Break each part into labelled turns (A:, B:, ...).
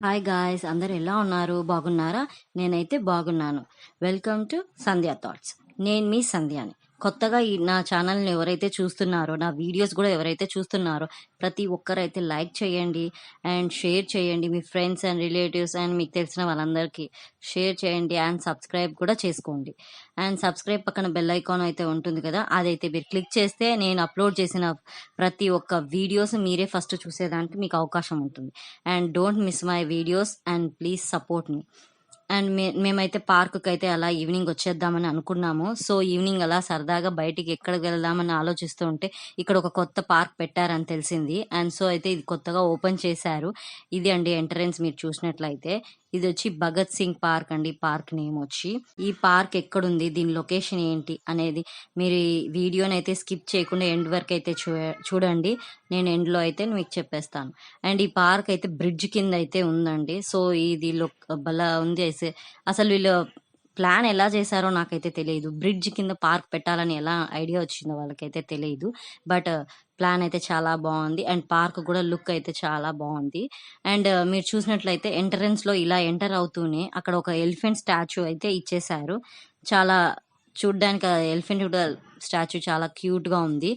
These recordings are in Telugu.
A: హాయ్ గాయ్స్, అందరు ఎలా ఉన్నారు? బాగున్నారా? నేనైతే బాగున్నాను. Welcome to Sandhya thoughts. నేను మీ సంధ్యాని. కొత్తగా నా ఛానల్ని ఎవరైతే చూస్తున్నారో, నా వీడియోస్ కూడా ఎవరైతే చూస్తున్నారో, ప్రతి ఒక్కరైతే లైక్ చేయండి అండ్ షేర్ చేయండి. మీ ఫ్రెండ్స్ అండ్ రిలేటివ్స్ అండ్ మీకు తెలిసిన వాళ్ళందరికీ షేర్ చేయండి అండ్ సబ్స్క్రైబ్ కూడా చేసుకోండి. అండ్ సబ్స్క్రైబ్ పక్కన బెల్ ఐకాన్ అయితే ఉంటుంది కదా, అదైతే మీరు క్లిక్ చేస్తే నేను అప్లోడ్ చేసిన ప్రతి ఒక్క వీడియోస్ మీరే ఫస్ట్ చూసేదానికి మీకు అవకాశం ఉంటుంది. And don't miss my videos and please support me. And మేమైతే పార్క్కి అయితే అలా ఈవినింగ్ వచ్చేద్దామని అనుకున్నాము. సో ఈవినింగ్ అలా సరదాగా బయటికి ఎక్కడికి వెళ్దామని ఆలోచిస్తూ ఉంటే ఇక్కడ ఒక కొత్త పార్క్ పెట్టారని తెలిసింది. అండ్ సో అయితే ఇది కొత్తగా ఓపెన్ చేశారు. ఇది అండి ఎంట్రన్స్, మీరు చూసినట్లయితే ఇది వచ్చి భగత్ సింగ్ పార్క్ అండి. పార్క్ నేమ్ వచ్చి, ఈ పార్క్ ఎక్కడుంది, దీని లొకేషన్ ఏంటి అనేది మీరు ఈ వీడియోని అయితే స్కిప్ చేయకుండా ఎండ్ వరకు అయితే చూడండి. నేను ఎండ్లో అయితే మీకు చెప్పేస్తాను. అండ్ ఈ పార్క్ అయితే బ్రిడ్జ్ కింద అయితే ఉందండి. సో ఇది భలే ఉంది. అసలు వీళ్ళు ప్లాన్ ఎలా చేశారో నాకైతే తెలియదు. బ్రిడ్జ్ కింద పార్క్ పెట్టాలని ఎలా ఐడియా వచ్చిందో వాళ్ళకైతే తెలియదు. బట్ ప్లాన్ అయితే చాలా బాగుంది. అండ్ పార్క్ కూడా లుక్ అయితే చాలా బాగుంది. అండ్ మీరు చూసినట్లయితే ఎంట్రన్స్ లో ఇలా ఎంటర్ అవుతూనే అక్కడ ఒక ఎలిఫెంట్ స్టాచ్యూ అయితే ఇచ్చేశారు. చాలా చూడ్డానికి ఎలిఫెంట్ స్టాచ్యూ చాలా క్యూట్ గా ఉంది.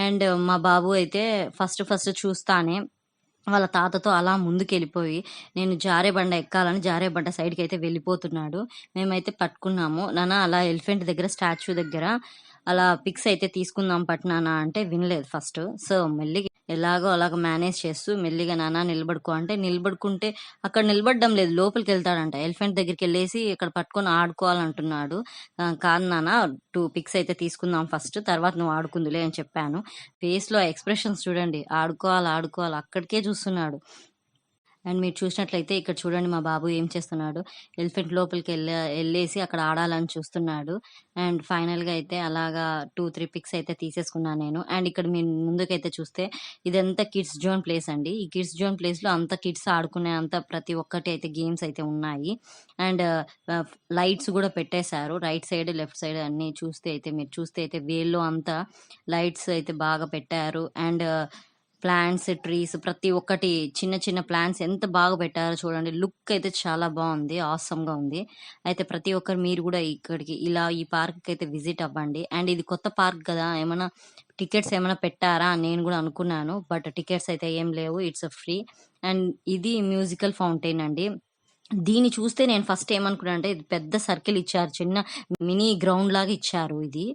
A: అండ్ మా బాబు అయితే ఫస్ట్ ఫస్ట్ చూస్తానే వాళ్ళ తాతతో అలా ముందుకెళ్ళిపోయి నేను జారే బండ ఎక్కాలని జారే బండ సైడ్కి అయితే వెళ్ళిపోతున్నాడు. మేమైతే పట్టుకున్నాము. నాన్న అలా ఎలిఫెంట్ దగ్గర స్టాచ్యూ దగ్గర అలా పిక్స్ అయితే తీసుకుందాం పట్నానా అంటే వినలేదు ఫస్ట్. సో మెల్లిగా ఎలాగో అలాగ మేనేజ్ చేస్తూ మెల్లిగా నాన్న నిలబడుకో అంటే నిలబడుకుంటే అక్కడ నిలబడడం లేదు, లోపలికి వెళ్తాడంట. ఎలిఫెంట్ దగ్గరికి వెళ్ళేసి ఇక్కడ పట్టుకొని ఆడుకోవాలంటున్నాడు. కాదు నాన్న, 2 పిక్స్ అయితే తీసుకుందాం ఫస్ట్, తర్వాత నువ్వు ఆడుకుందులే అని చెప్పాను. ఫేస్ లో ఎక్స్ప్రెషన్స్ చూడండి, ఆడుకోవాలి ఆడుకోవాలి అక్కడికే చూస్తున్నాడు. అండ్ మీరు చూసినట్లయితే ఇక్కడ చూడండి మా బాబు ఏం చేస్తున్నాడు. ఎలిఫెంట్ లోపలికి వెళ్ళేసి అక్కడ ఆడాలని చూస్తున్నాడు. అండ్ ఫైనల్గా అయితే అలాగా 2-3 పిక్స్ అయితే తీసేసుకున్నాను నేను. అండ్ ఇక్కడ మీరు ముందుకైతే చూస్తే ఇదంతా కిడ్స్ జోన్ ప్లేస్ అండి. ఈ కిడ్స్ జోన్ ప్లేస్ లో అంత కిడ్స్ ఆడుకునే అంత ప్రతి ఒక్కటి అయితే గేమ్స్ అయితే ఉన్నాయి. అండ్ లైట్స్ కూడా పెట్టేశారు రైట్ సైడ్ లెఫ్ట్ సైడ్ అన్ని. మీరు చూస్తే అయితే వేల్లో అంతా లైట్స్ అయితే బాగా పెట్టారు. అండ్ ప్లాంట్స్, ట్రీస్ ప్రతి ఒక్కటి, చిన్న చిన్న ప్లాంట్స్ ఎంత బాగా పెట్టారో చూడండి. లుక్ అయితే చాలా బాగుంది, ఆసమ్ గా ఉంది. అయితే ప్రతి ఒక్కరు మీరు కూడా ఇక్కడికి ఇలా ఈ పార్క్ అయితే విజిట్ అవ్వండి. అండ్ ఇది కొత్త పార్క్ కదా, ఏమైనా టికెట్స్ ఏమైనా పెట్టారా అని నేను కూడా అనుకున్నాను. బట్ టికెట్స్ అయితే ఏం లేవు, ఇట్స్ ఫ్రీ. అండ్ ఇది మ్యూజికల్ ఫౌంటైన్ అండి. దీన్ని చూస్తే నేను ఫస్ట్ ఏమనుకున్నా అంటే ఇది పెద్ద సర్కిల్ ఇచ్చారు, చిన్న మినీ గ్రౌండ్ లాగా ఇచ్చారు ఇది.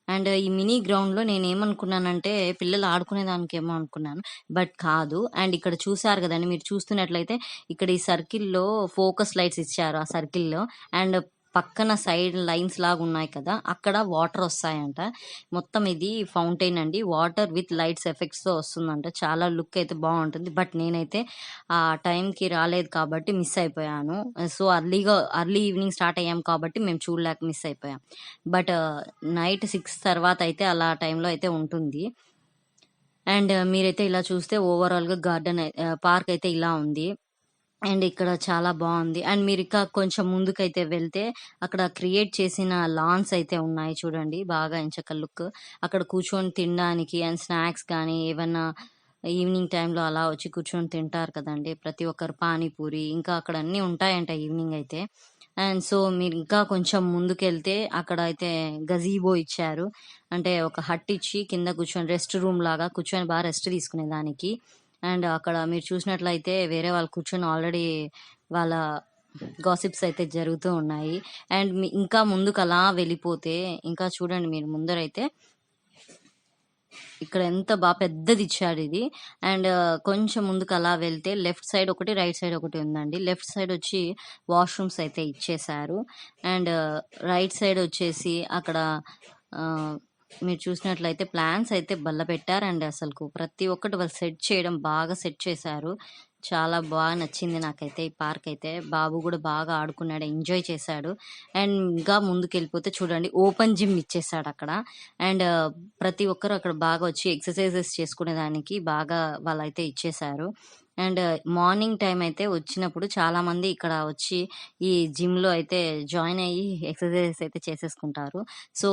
A: అండ్ ఈ మినీ గ్రౌండ్ లో నేను ఏమనుకున్నానంటే పిల్లలు ఆడుకునే దానికేమో అనుకున్నాను, బట్ కాదు. అండ్ ఇక్కడ చూసారు కదండి, మీరు చూస్తున్నట్లయితే ఇక్కడ ఈ సర్కిల్లో ఫోకస్ లైట్స్ ఇచ్చారు ఆ సర్కిల్లో. అండ్ పక్కన సైడ్ లైన్స్ లాగా ఉన్నాయి కదా, అక్కడ వాటర్ వస్తాయంట. మొత్తం ఇది ఫౌంటైన్ అండి, వాటర్ విత్ లైట్స్ ఎఫెక్ట్స్ తో వస్తుందంట. చాలా లుక్ అయితే బాగుంటుంది. బట్ నేనైతే ఆ టైంకి రాలేదు కాబట్టి మిస్ అయిపోయాను. సో అర్లీ ఈవినింగ్ స్టార్ట్ అయ్యాం కాబట్టి మేము చూడలేక మిస్ అయిపోయాం. బట్ నైట్ 6 తర్వాత అయితే అలా టైంలో అయితే ఉంటుంది. అండ్ మీరైతే ఇలా చూస్తే ఓవరాల్ గా గార్డెన్ పార్క్ అయితే ఇలా ఉంది. అండ్ ఇక్కడ చాలా బాగుంది. అండ్ మీరు ఇంకా కొంచెం ముందుకైతే వెళ్తే అక్కడ క్రియేట్ చేసిన లాన్స్ అయితే ఉన్నాయి చూడండి, బాగా ఎంచక్క లుక్. అక్కడ కూర్చొని తినడానికి అండ్ స్నాక్స్ కానీ ఏమన్నా ఈవినింగ్ టైంలో అలా వచ్చి కూర్చొని తింటారు కదండి ప్రతి ఒక్కరు, పానీపూరి ఇంకా అక్కడ అన్ని ఉంటాయంట ఈవినింగ్ అయితే. అండ్ సో మీరు ఇంకా కొంచెం ముందుకెళ్తే అక్కడ అయితే గజీబో ఇచ్చారు. అంటే ఒక హట్ ఇచ్చి కింద కూర్చొని రెస్ట్ రూమ్ లాగా కూర్చొని బాగా రెస్ట్ తీసుకునే దానికి. అండ్ అక్కడ మీరు చూసినట్లయితే వేరే వాళ్ళు కూర్చొని ఆల్రెడీ వాళ్ళ గాసిప్స్ అయితే జరుగుతూ ఉన్నాయి. అండ్ ఇంకా ముందుకు అలా వెళ్ళిపోతే ఇంకా చూడండి, మీరు ముందరైతే ఇక్కడ ఎంత బాగా పెద్దది ఇచ్చాడు ఇది. అండ్ కొంచెం ముందుకు అలా వెళ్తే లెఫ్ట్ సైడ్ ఒకటి రైట్ సైడ్ ఒకటి ఉందండి. లెఫ్ట్ సైడ్ వచ్చి వాష్రూమ్స్ అయితే ఇచ్చేశారు. అండ్ రైట్ సైడ్ వచ్చేసి అక్కడ ఆ, మీరు చూసినట్లయితే ప్లాన్స్ అయితే బల్ల పెట్టారు. అండ్ అసలు ప్రతి ఒక్కటి వాళ్ళు సెట్ చేయడం బాగా సెట్ చేశారు. చాలా బాగా నచ్చింది నాకైతే ఈ పార్క్ అయితే. బాబు కూడా బాగా ఆడుకున్నాడు, ఎంజాయ్ చేశాడు. అండ్ ఇంకా ముందుకు వెళ్ళిపోతే చూడండి ఓపెన్ జిమ్ ఇచ్చేసాడు అక్కడ. అండ్ ప్రతి ఒక్కరు అక్కడ బాగా వచ్చి ఎక్సర్సైజెస్ చేసుకునే దానికి బాగా వాళ్ళైతే ఇచ్చేశారు. అండ్ మార్నింగ్ టైం అయితే వచ్చినప్పుడు చాలామంది ఇక్కడ వచ్చి ఈ జిమ్‌లో అయితే జాయిన్ అయ్యి ఎక్సర్‌సైజెస్ అయితే చేసేసుకుంటారు. సో,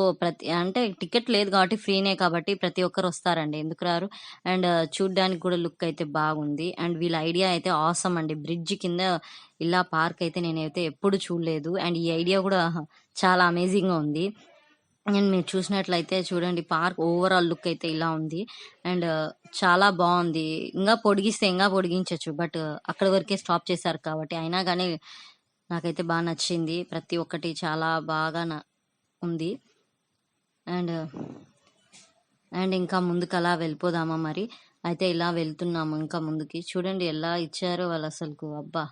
A: అంటే టికెట్ లేదు కాబట్టి ఫ్రీనే కాబట్టి ప్రతి ఒక్కరు వస్తారండి. ఎందుకు రారు? అండ్ చూడ్డానికి కూడా లుక్ అయితే బాగుంది. అండ్ వీళ్ళ ఐడియా అయితే ఆసమ్ అండి. బ్రిడ్జ్ కింద ఇలా పార్క్ అయితే నేనైతే ఎప్పుడు చూడలేదు. అండ్ ఈ ఐడియా కూడా చాలా అమేజింగ్‌గా ఉంది. అండ్ మీరు చూసినట్లయితే చూడండి పార్క్ ఓవరాల్ లుక్ అయితే ఇలా ఉంది. అండ్ చాలా బావుంది. ఇంగా పొడిగిస్తే ఇంగా పొడిగించొచ్చు. బట్ అక్కడి వరకే స్టాప్ చేశారు కాబట్టి అయినా గాని నాకైతే నచ్చింది. ప్రతి ఒక్కటి చాలా బాగా ఉంది. అండ్ ఇంకా ముందుకలా వెళ్ళిపోదామా మరి? అయితే ఇలా వెళ్తున్నాము ఇంకా ముందుకి. చూడండి ఎలా ఇచ్చారో వాళ్ళసలుకు అబ్బా!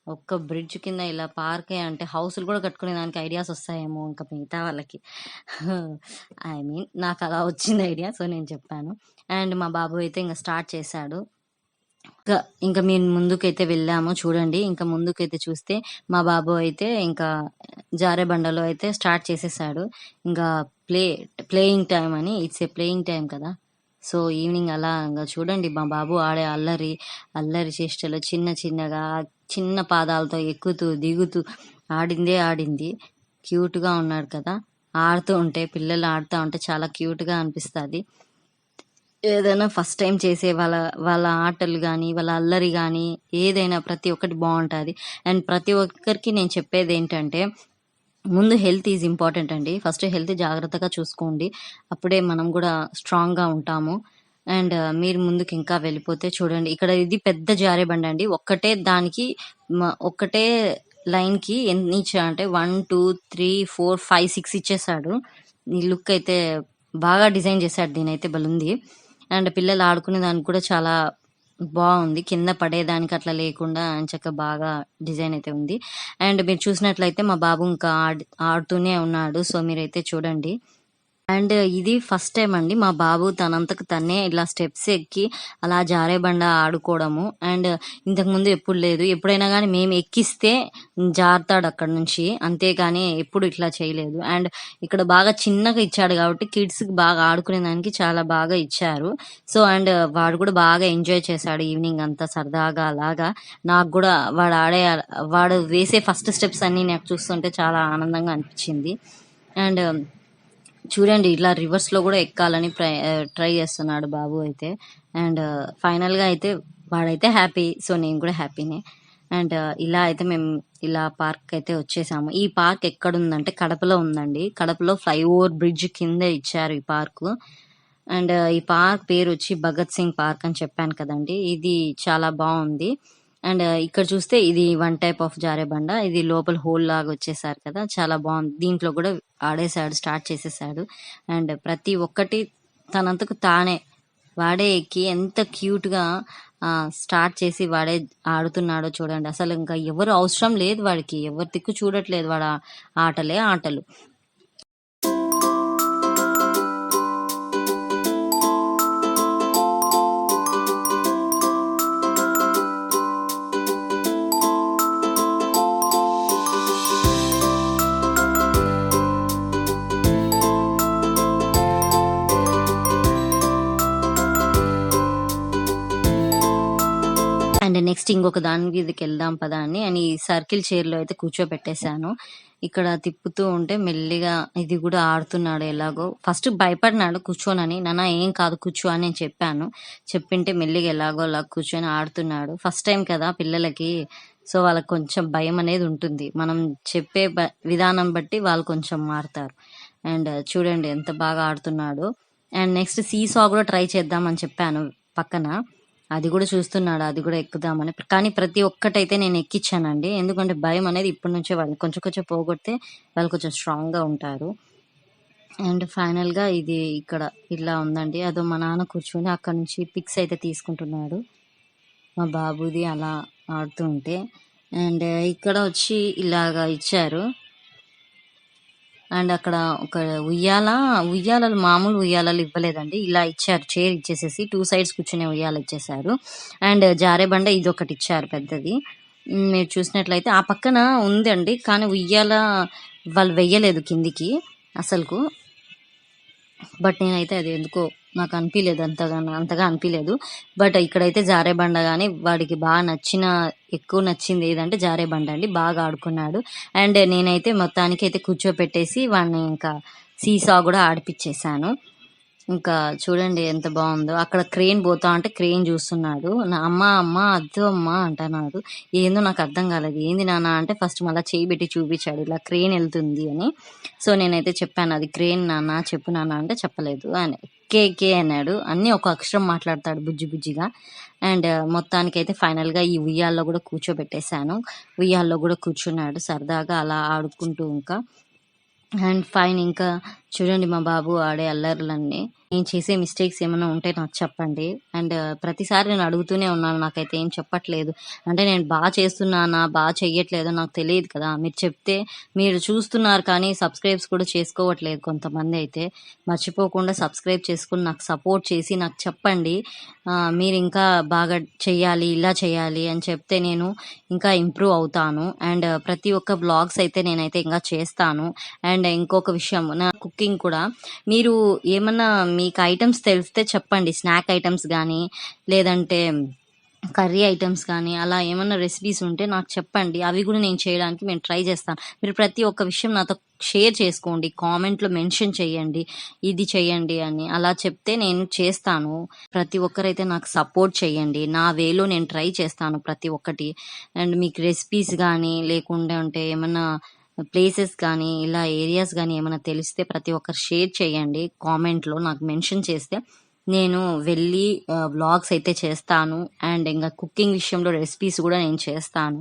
A: ఒక్క బ్రిడ్జ్ కింద ఇలా పార్కే అంటే హౌస్‌లు గూడా కట్టుకునే దానికి ఐడియాస్ వస్తాయేమో ఇంకా మిగతా వాళ్ళకి. ఐ మీన్ నాకలా వచ్చింది ఐడియా. సో, నేను చెప్పాను. అండ్ మా బాబు అయితే ఇంక స్టార్ట్ చేశాడు. ఇంక ఇంక మేము ముందుకైతే వెళ్ళాము చూడండి. ఇంక ముందుకైతే చూస్తే మా బాబు అయితే ఇంకా జారే బండలో అయితే స్టార్ట్ చేసేసాడు. ఇంకా ప్లే ప్లేయింగ్ టైమ్ అని ఇట్స్ ఏ ప్లేయింగ్ టైమ్ కదా! సో, ఈవినింగ్ అలా ఇంగ చూడండి మా బాబు ఆడే అల్లరి, అల్లరి చేష్టలు చిన్న చిన్నగా చిన్న పాదాలతో ఎక్కుతూ, దిగుతూ ఆడిందే ఆడింది. క్యూట్‌గా ఉన్నాడు కదా! ఆడుతూ ఉంటే పిల్లలు ఆడుతా ఉంటే చాలా క్యూట్‌గా అనిపిస్తది. ఏదైనా ఫస్ట్ టైమ్ చేసే వాళ్ళ వాళ్ళ ఆటలు గానీ, వాళ్ళ అల్లరి గానీ, ఏదైనా ప్రతి ఒక్కటి బావుంటది. అండ్ ప్రతి ఒక్కరికి నేను చెప్పేదేంటంటే, ముందు హెల్త్ ఈజ్ ఇంపార్టెంట్ అండి. ఫస్ట్ హెల్త్ జాగ్రత్తగా చూసుకోండి. అప్పుడే మనం గూడా స్ట్రాంగ్‌గా ఉంటాము. అండ్ మీరు ముందుకు ఇంకా వెళ్ళిపోతే చూడండి, ఇక్కడ ఇది పెద్ద జారే బండండి. ఒక్కటే లైన్‌కి ఎన్ని ఇచ్చాడంటే 1, 2, 3, 4, 5, 6 ఇచ్చేసాడు. ఈ లుక్ అయితే బాగా డిజైన్ చేశాడు. దీనైతే భలుంది. అండ్ పిల్లలు ఆడుకునే దానికి కూడా చాలా బావుంది. కింద పడేదానికి అట్లా లేకుండా ఎంచక్కా బాగా డిజైన్ అయితే ఉంది. అండ్ మీరు చూసినట్లయితే మా బాబు ఇంకా ఆడుతూనే ఉన్నాడు. సో, మీరైతే చూడండి. అండ్ ఇది ఫస్ట్ టైమ్ అండి మా బాబు తనంతకు తనే ఇలా స్టెప్స్ ఎక్కి అలా జారే బండ ఆడుకోవడము. అండ్ ఇంతకుముందు ఎప్పుడు లేదు. ఎప్పుడైనా గానీ మేము ఎక్కిస్తే జారుతాడు అక్కడి నుంచి. అంతేగాని ఎప్పుడు ఇట్లా చేయలేదు. అండ్ ఇక్కడ బాగా చిన్నగా ఇచ్చాడు కాబట్టి కిడ్స్‌కి బాగా ఆడుకునే దానికి చాలా బాగా ఇచ్చారు. సో, అండ్ వాడు కూడా బాగా ఎంజాయ్ చేశాడు ఈవినింగ్ అంతా సరదాగా అలాగా. నాకు గూడా వాడు వేసే ఫస్ట్ స్టెప్స్ అన్నీ నాకు చూస్తుంటే చాలా ఆనందంగా అనిపిచ్చింది. అండ్ చూడండి ఇట్లా రివర్స్‌లో గూడా ఎక్కాలని ట్రై చేస్తున్నాడు బాబు అయితే. అండ్ ఫైనల్‌గా అయితే వాడైతే హ్యాపీ. సో, నేను కూడా హ్యాపీనే. అండ్ ఇలా అయితే మేము ఇలా పార్క్‌కయితే వచ్చేసాము. ఈ పార్క్ ఎక్కడుందంటే కడపలో ఉందండి. కడపలో ఫ్లైఓవర్ బ్రిడ్జ్ కింద ఇచ్చారు ఈ పార్కు. అండ్ ఈ పార్క్ పేరొచ్చి భగత్ సింగ్ పార్క్ అని చెప్పాను కదండీ! ఇది చాలా బావుంది. అండ్ ఇక్కడ చూస్తే ఇది వన్ టైప్ ఆఫ్ జారేబండ. ఇది లోపల హోల్ లాగా వచ్చేసారు కదా! చాలా బావుంది. దీంట్లో గూడా ఆడేసాడు. స్టార్ట్ చేసేసాడు. అండ్ ప్రతి ఒక్కటి తనంతకు తానే వాడే ఎక్కి ఎంత క్యూట్‌గా స్టార్ట్ చేసి వాడే ఆడుతున్నాడో చూడండి. అసలు ఇంకా ఎవరు అవసరం లేదు వాడికి. ఎవరి దిక్కు చూడట్లేదు. వాడు ఆటలే ఆటలు. అండ్ నెక్స్ట్ ఇంకొక దాని మీదకెళ్దాం పదా అని ఈ సర్కిల్ చైర్‌లో అయితే కూర్చోబెట్టేసాను. ఇక్కడ తిప్పుతూ ఉంటే మెల్లిగా ఇది గూడా ఆడుతున్నాడు ఎలాగో. ఫస్ట్ భయపడినాడు కూర్చోనని. నాన్న ఏం కాదు కూర్చో అని నేను చెప్పాను. చెప్పింటే మెల్లిగా ఎలాగో అలా కూర్చొని ఆడుతున్నాడు. ఫస్ట్ టైమ్ కదా పిల్లలకి. సో, వాళ్ళకి కొంచెం భయమనేది ఉంటుంది. మనం చెప్పే విధానం బట్టి వాళ్ళు కొంచెం మారుతారు. అండ్ చూడండి ఎంత బాగా ఆడుతున్నాడో. అండ్ నెక్స్ట్ సీసా గూడా ట్రై చేద్దామని చెప్పాను పక్కన. అది గూడా చూస్తున్నాడు. అది గూడా ఎక్కుదామని. కానీ ప్రతి ఒక్కటైతే నేను ఎక్కిచ్చానండి. ఎందుకంటే భయం అనేది ఇప్పటి నుంచే వాళ్ళకి కొంచెం కొంచెం పోగొడితే వాళ్ళు కొంచెం స్ట్రాంగ్‌గా ఉంటారు. అండ్ ఫైనల్‌గా ఇది ఇక్కడ ఇలా ఉందండి. అదో మా నాన్న కూర్చొని అక్కడి నుంచి పిక్స్ అయితే తీసుకుంటున్నాడు. మా బాబుది అలా ఆడుతూ ఉంటే. అండ్ ఇక్కడ వచ్చి ఇలాగా ఇచ్చారు. అండ్ అక్కడ ఒక ఉయ్యాలలు మామూలు ఉయ్యాలలు ఇవ్వలేదండి. ఇలా ఇచ్చారు. చైర్ ఇచ్చేసేసి 2 సైడ్స్ కూర్చునే ఉయ్యాల ఇచ్చేసారు. అండ్ జారేబండ ఇదొకటి ఇచ్చారు పెద్దది. మీరు చూసినట్లయితే ఆ పక్కన ఉందండి. కానీ ఉయ్యాల వాళ్ళు వెయ్యలేదు కిందికి అసలుకు. బట్ నేనైతే అది ఎందుకో నాకు అనిపియలేదు అంతగా అనిపియలేదు. బట్ ఇక్కడైతే జారే బండ గాని వాడికి ఎక్కువ నచ్చింది ఏదంటే జారే బండ అండి. బాగా ఆడుకున్నాడు. అండ్ నేనైతే మొత్తానికైతే కూర్చోపెట్టేసి వాడిని ఇంకా సీసా గూడా ఆడిపిచ్చేసాను. ఇంకా చూడండి ఎంత బావుందో. అక్కడ క్రేన్ పోతా ఉంటే క్రేన్ చూస్తున్నాడు. అమ్మ అద్దు అమ్మా అంటున్నాడు. ఏందో నాకు అర్థం కాలేదు. ఏంది నాన్న అంటే ఫస్ట్ మళ్ళా చేయి పెట్టి చూపించాడు. ఇలా క్రేన్ వెళ్తుంది అని. సో నేనైతే చెప్పాను అది క్రేన్ నాన్న చెప్పు నాన్న అంటే చెప్పలేదు అని. కే అన్నాడు. అన్నీ ఒక అక్షరం మాట్లాడతాడు బుజ్జి బుజ్జిగా. అండ్ మొత్తానికైతే ఫైనల్గా ఈ ఉయ్యాల్లో కూడా కూర్చోబెట్టేశాను. ఉయ్యాల్లో కూడా కూర్చున్నాడు సరదాగా అలా ఆడుకుంటూ ఇంకా. అండ్ ఫైన్ ఇంకా చూడండి మా బాబు ఆడే అల్లర్లన్నీ. నేను చేసే మిస్టేక్స్ ఏమైనా ఉంటే నాకు చెప్పండి. అండ్ ప్రతిసారి నేను అడుగుతూనే ఉన్నాను. నాకైతే ఏం చెప్పట్లేదు. అంటే నేను చేస్తున్నానా, చెయ్యట్లేదో నాకు తెలియదు కదా! మీరు చెప్తే మీరు చూస్తున్నారు కానీ సబ్స్క్రైబ్స్ కూడా చేసుకోవట్లేదు కొంతమంది అయితే. మర్చిపోకుండా సబ్స్క్రైబ్ చేసుకొని నాకు సపోర్ట్ చేసి నాకు చెప్పండి. మీరు ఇంకా బాగా చెయ్యాలి, ఇలా చెయ్యాలి అని చెప్తే నేను ఇంకా ఇంప్రూవ్ అవుతాను. అండ్ ప్రతి ఒక్క వ్లాగ్స్ అయితే నేనైతే ఇంకా చేస్తాను. అండ్ ఇంకొక విషయం నా కుకింగ్ కూడా మీరు ఏమన్నా మీకు ఐటమ్స్ తెలిస్తే చెప్పండి. స్నాక్ ఐటమ్స్ కానీ లేదంటే కర్రీ ఐటమ్స్ కానీ అలా ఏమన్నా రెసిపీస్ ఉంటే నాకు చెప్పండి. అవి కూడా నేను చేయడానికి నేను ట్రై చేస్తాను. మీరు ప్రతి ఒక్క విషయం నాతో షేర్ చేసుకోండి. కామెంట్లో మెన్షన్ చేయండి. ఇది చేయండి అని. అలా చెప్తే నేను చేస్తాను. ప్రతి ఒక్కరైతే నాకు సపోర్ట్ చేయండి. నా వేలో నేను ట్రై చేస్తాను ప్రతి ఒక్కటి. అండ్ మీకు రెసిపీస్ కానీ లేకుండా ఉంటే ఏమన్నా ప్లేసెస్ కానీ ఇలా ఏరియాస్ కానీ ఏమైనా తెలిస్తే ప్రతి ఒక్కరు షేర్ చేయండి. కామెంట్లో నాకు మెన్షన్ చేస్తే నేను వెళ్ళి వ్లాగ్స్ అయితే చేస్తాను. అండ్ ఇంకా కుకింగ్ విషయంలో రెసిపీస్ కూడా నేను చేస్తాను.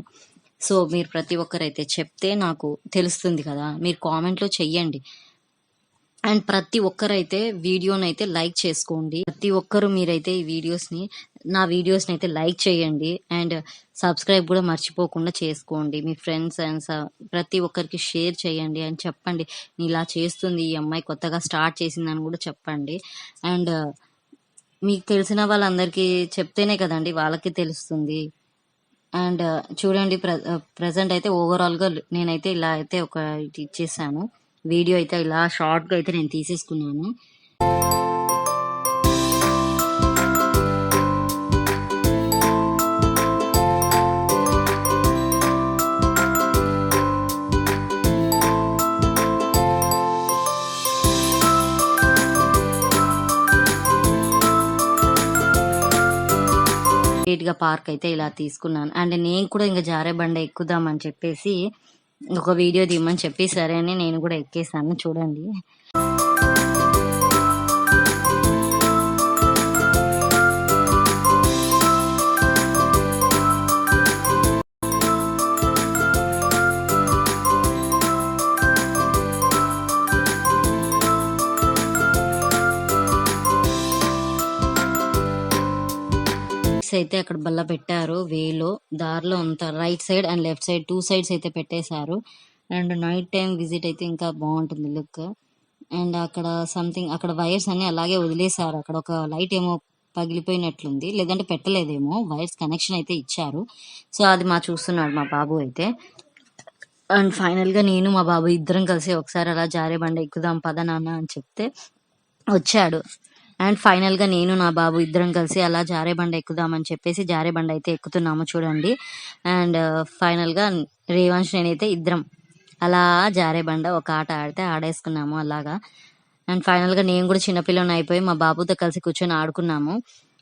A: సో మీరు ప్రతి ఒక్కరైతే చెప్తే నాకు తెలుస్తుంది కదా! మీరు కామెంట్లో చెయ్యండి. అండ్ ప్రతి ఒక్కరైతే వీడియోనైతే లైక్ చేసుకోండి. ప్రతి ఒక్కరు మీరైతే నా వీడియోస్ని అయితే లైక్ చేయండి. అండ్ సబ్స్క్రైబ్ కూడా మర్చిపోకుండా చేసుకోండి. మీ ఫ్రెండ్స్ అండ్ ప్రతి ఒక్కరికి షేర్ చేయండి అని చెప్పండి. ఇలా చేస్తుంది ఈ అమ్మాయి కొత్తగా స్టార్ట్ చేసిందని కూడా చెప్పండి. అండ్ మీకు తెలిసిన వాళ్ళందరికీ చెప్తేనే కదండి వాళ్ళకి తెలుస్తుంది. అండ్ చూడండి ప్రజెంట్ అయితే ఓవరాల్గా నేనైతే ఇలా అయితే ఒకటి ఇచ్చేసాను. వీడియో అయితే ఇలా షార్ట్గా అయితే నేను తీసేసుకున్నాను. గా పార్క్ అయితే ఇలా తీసుకున్నాను. అండ్ నేను కూడా ఇంకా జారే బండ ఎక్కుదామని చెప్పేసి ఒక వీడియో తీయమని చెప్పి సరే అని నేను కూడా ఎక్కేసాను. చూడండి అయితే అక్కడ బల్ల పెట్టారు. వేలో దారిలో అంతా right side and left side 2 sides అయితే పెట్టేశారు. అండ్ నైట్ టైం విజిట్ అయితే ఇంకా బాగుంటుంది లుక్. అండ్ అక్కడ వైర్స్ అన్ని అలాగే వదిలేశారు. అక్కడ ఒక లైట్ ఏమో పగిలిపోయినట్లుంది, లేదంటే పెట్టలేదేమో. వైర్స్ కనెక్షన్ అయితే ఇచ్చారు. సో అది చూస్తున్నాడు మా బాబు అయితే. అండ్ ఫైనల్గా నేను మా బాబు ఇద్దరం కలిసి ఒకసారి అలా జారే బండ ఎక్కుదాం పద నాన్న అని చెప్తే వచ్చాడు. అండ్ ఫైనల్గా నేను నా బాబు ఇద్దరం కలిసి అలా జారే బండ ఎక్కుదామని చెప్పేసి జారే బండ అయితే ఎక్కుతున్నాము చూడండి. అండ్ ఫైనల్గా రేవాంశ్ నేనైతే ఇద్దరం అలా జారే బండ ఒక ఆట ఆడేసుకున్నాము అలాగా. అండ్ ఫైనల్గా నేను కూడా చిన్నపిల్లని అయిపోయి మా బాబుతో కలిసి కూర్చొని ఆడుకున్నాము.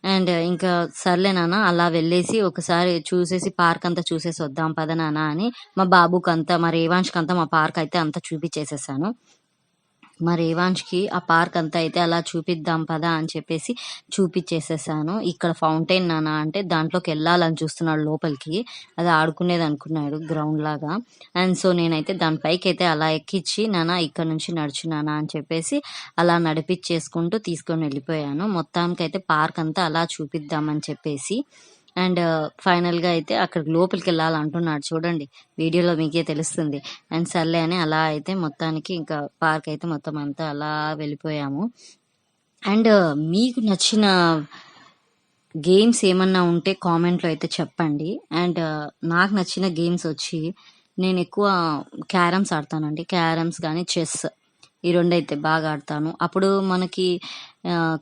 A: అండ్ ఇంకా సర్లే నాన్న అలా వెళ్ళేసి ఒకసారి చూసేసి పార్క్ అంతా చూసేసి వద్దాం పద నాన్న అని మా బాబుకి అంతా మా రేవాంష్కి అంతా మా పార్క్ అయితే అంతా చూపించేసేసాను. మా రేవాంష్కి ఆ పార్క్ అంతా అయితే అలా చూపిద్దాం పదా అని చెప్పేసి చూపించేసేసాను. ఇక్కడ ఫౌంటైన్ నాన్న అంటే దాంట్లోకి వెళ్ళాలని చూస్తున్నాడు లోపలికి. అది ఆడుకునేది అనుకున్నాడు గ్రౌండ్ లాగా. అండ్ సో నేనైతే దానిపైకి అయితే అలా ఎక్కించి నాన్న ఇక్కడ నుంచి నడుచు నాన్న అని చెప్పేసి అలా నడిపించేసుకుంటూ తీసుకొని వెళ్ళిపోయాను. మొత్తానికైతే పార్క్ అంతా అలా చూపిద్దామని చెప్పేసి. అండ్ ఫైనల్గా అయితే అక్కడ లోపలికి వెళ్ళాలంటున్నాడు చూడండి, వీడియోలో మీకే తెలుస్తుంది. అండ్ సర్లే అని అలా అయితే మొత్తానికి ఇంకా పార్క్ అయితే మొత్తం అంతా అలా వెళ్ళిపోయాము. అండ్ మీకు నచ్చిన గేమ్స్ ఏమన్నా ఉంటే కామెంట్లో అయితే చెప్పండి. అండ్ నాకు నచ్చిన గేమ్స్ వచ్చి నేను ఎక్కువ క్యారమ్స్ ఆడతానండి. క్యారమ్స్ కానీ చెస్ ఈ 2 అయితే బాగా ఆడతాను. అప్పుడు మనకి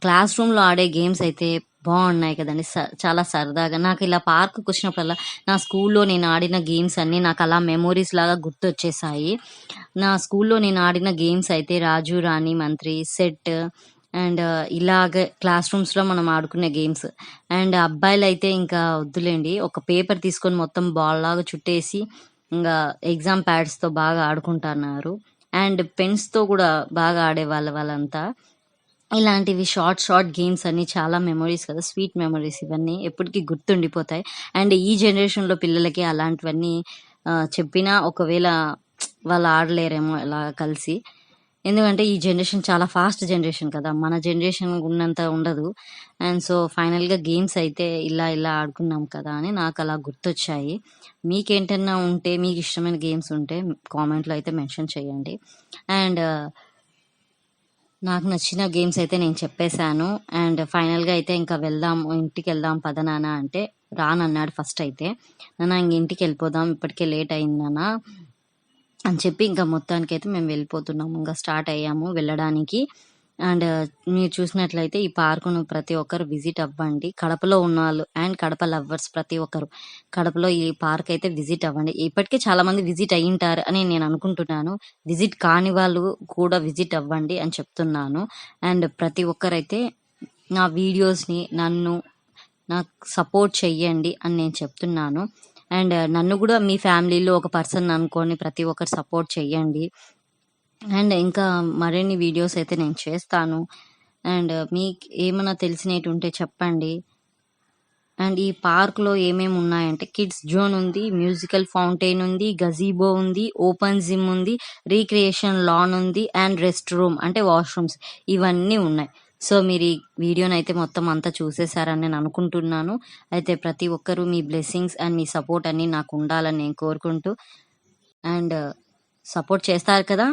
A: క్లాస్ రూమ్‌లో ఆడే గేమ్స్ అయితే బాగున్నాయి కదండీ! చాలా సరదాగా నాకు ఇలా పార్క్‌కొచ్చినప్పుడల్లా నా స్కూల్‌లో నేను ఆడిన గేమ్స్ అన్నీ నాకు అలా మెమోరీస్ లాగా గుర్తొచ్చేసాయి. నా స్కూల్‌లో నేను ఆడిన గేమ్స్ అయితే రాజు, రాణి, మంత్రి, సెట్ అండ్ ఇలాగ క్లాస్ రూమ్స్‌లో మనం ఆడుకునే గేమ్స్. అండ్ అబ్బాయిలైతే ఇంకా వద్దులేండి. ఒక పేపర్ తీసుకొని మొత్తం బాల్‌లాగా చుట్టేసి ఇంగా ఎగ్జామ్ ప్యాడ్స్‌తో బాగా ఆడుకుంటున్నారు. అండ్ పెన్స్‌తో గూడా బాగా ఆడేవాళ్ళు వాళ్ళంతా. ఇలాంటివి షార్ట్ గేమ్స్ అన్నీ చాలా మెమోరీస్ కదా! స్వీట్ మెమోరీస్ ఇవన్నీ ఎప్పటికి గుర్తుండిపోతాయి. అండ్ ఈ జనరేషన్‌లో పిల్లలకి అలాంటివన్నీ చెప్పినా ఒకవేళ వాళ్ళు ఆడలేరేమో ఇలా కలిసి. ఎందుకంటే ఈ జనరేషన్ చాలా ఫాస్ట్ జనరేషన్ కదా! మన జనరేషన్ ఉన్నంత ఉండదు. అండ్ సో, ఫైనల్‌గా గేమ్స్ అయితే ఇలా ఆడుకున్నాం కదా! అని నాకలా గుర్తొచ్చాయి. మీకేంటన్నా ఉంటే మీకిష్టమైన గేమ్స్ ఉంటే కామెంట్‌లో అయితే మెన్షన్ చేయండి. అండ్ నాకు నచ్చిన గేమ్స్ అయితే నేను చెప్పేసాను. అండ్ ఫైనల్‌గా అయితే ఇంకా వెళ్దాం, ఇంటికెళ్దాం పద నాన్న అంటే రానన్నాడు ఫస్ట్ అయితే. నాన్న ఇంక ఇంటికెళ్ళిపోదాం ఇప్పటికే లేట్ అయింది నాన్న అని చెప్పి ఇంకా మొత్తానికైతే మేము వెళ్ళిపోతున్నాము. ఇంక స్టార్ట్ అయ్యాము వెళ్ళడానికి. అండ్ మీరు చూసినట్లయితే ఈ పార్కును ప్రతి ఒక్కరు విజిట్ అవ్వండి. కడపలో ఉన్నవాళ్ళు అండ్ కడప లవర్స్ ప్రతి ఒక్కరు కడపలో ఈ పార్క్ అయితే విజిట్ అవ్వండి. ఇప్పటికే చాలామంది విజిట్ అయ్యుంటారు అని నేను అనుకుంటున్నాను. విజిట్ కాని వాళ్ళు కూడా విజిట్ అవ్వండి అని చెప్తున్నాను. అండ్ ప్రతి ఒక్కరైతే నా వీడియోస్‌ని నాకు సపోర్ట్ చెయ్యండి అని నేను చెప్తున్నాను. అండ్ నన్ను గూడా మీ ఫ్యామిలీలో ఒక పర్సన్ అనుకోని ప్రతి ఒక్కరు సపోర్ట్ చెయ్యండి. అండ్ ఇంకా మరిన్ని వీడియోస్ అయితే నేను చేస్తాను. అండ్ మీకు ఏమన్నా తెలిసినేటివుంటే చెప్పండి. అండ్ ఈ పార్క్‌లో ఏమేమి ఉన్నాయంటే కిడ్స్ జోన్ ఉంది, మ్యూజికల్ ఫౌంటైన్ ఉంది, గజీబో ఉంది, ఓపెన్ జిమ్ ఉంది, రీక్రియేషన్ లాన్ ఉంది అండ్ రెస్ట్ రూమ్ అంటే వాష్‌రూమ్స్ ఇవన్నీ ఉన్నాయి. సో, మీరు ఈ వీడియోనైతే మొత్తం అంతా చూసేసారని నేను అనుకుంటున్నాను. అయితే ప్రతి ఒక్కరు మీ బ్లెస్సింగ్స్ అండ్ మీ సపోర్ట్ అన్నీ నాకు ఉండాలని నేను కోరుకుంటూ అండ్ సపోర్ట్ చేస్తారు కదా!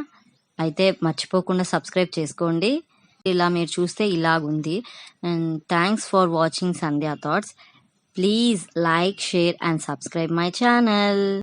A: అయితే మర్చిపోకుండా సబ్స్క్రైబ్ చేసుకోండి. ఇలా మీరు చూస్తే ఇలాగుంది. And thanks for watching Sandhya thoughts. Please like, share and subscribe my channel.